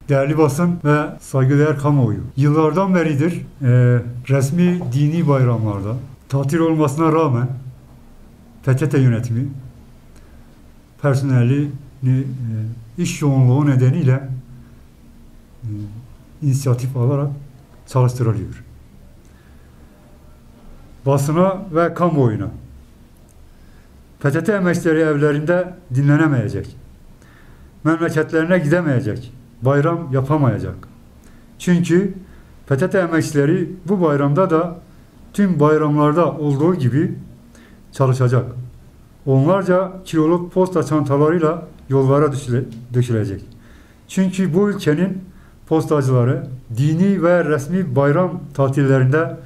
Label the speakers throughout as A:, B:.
A: Değerli basın ve saygıdeğer kamuoyu. Yıllardan beridir resmi dini bayramlarda tatil olmasına rağmen PTT yönetimi personelini iş yoğunluğu nedeniyle inisiyatif alarak çalıştırılıyor. Basına ve kamuoyuna PTT emekçileri evlerinde dinlenemeyecek, memleketlerine gidemeyecek, bayram yapamayacak. Çünkü PTT emekçileri bu bayramda da tüm bayramlarda olduğu gibi çalışacak. Onlarca kiloluk posta çantalarıyla yollara dökülecek. Çünkü bu ülkenin postacıları dini ve resmi bayram tatillerinde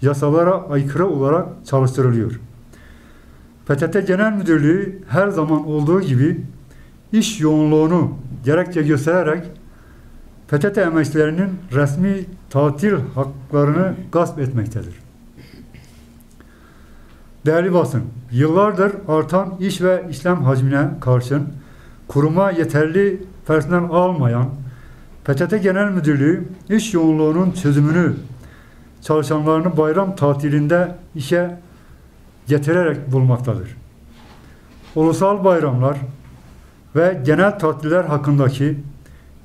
A: yasalara aykırı olarak çalıştırılıyor. PTT Genel Müdürlüğü her zaman olduğu gibi iş yoğunluğunu gerekçe göstererek PTT emekçilerinin resmi tatil haklarını gasp etmektedir. Değerli basın, yıllardır artan iş ve işlem hacmine karşın kuruma yeterli personel almayan PTT Genel Müdürlüğü iş yoğunluğunun çözümünü çalışanlarını bayram tatilinde işe getirerek bulmaktadır. Ulusal bayramlar ve genel tatiller hakkındaki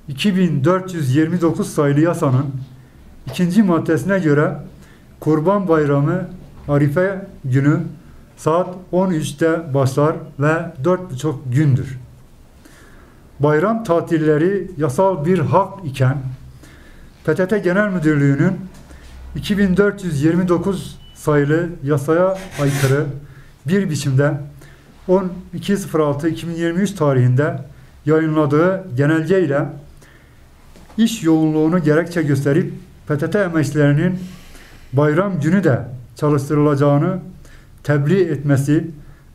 A: 2429 sayılı yasanın 2. maddesine göre Kurban Bayramı Arife günü saat 13'te başlar ve 4,5 gündür. Bayram tatilleri yasal bir hak iken PTT Genel Müdürlüğü'nün 2429 sayılı yasaya aykırı bir biçimde 12.06.2023 tarihinde yayınladığı genelge ile iş yoğunluğunu gerekçe gösterip PTT emekçilerinin bayram günü de çalıştırılacağını tebliğ etmesi,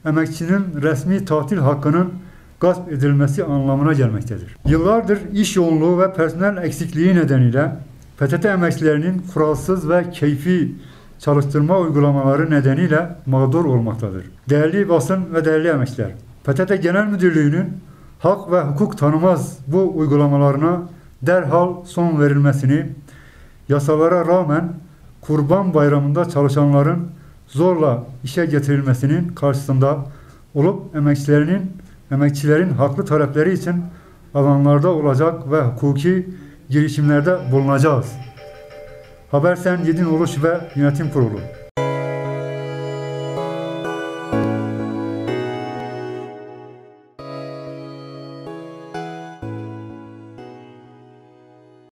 A: emekçinin resmi tatil hakkının gasp edilmesi anlamına gelmektedir. Yıllardır iş yoğunluğu ve personel eksikliği nedeniyle PTT emekçilerinin kuralsız ve keyfi çalıştırma uygulamaları nedeniyle mağdur olmaktadır. Değerli basın ve değerli emekçiler, PTT Genel Müdürlüğü'nün hak ve hukuk tanımaz bu uygulamalarına derhal son verilmesini, yasalara rağmen Kurban Bayramı'nda çalışanların zorla işe getirilmesinin karşısında olup emekçilerin haklı talepleri için alanlarda olacak ve hukuki girişimlerde bulunacağız. Habersen 7 Nolu Şube Yönetim Kurulu.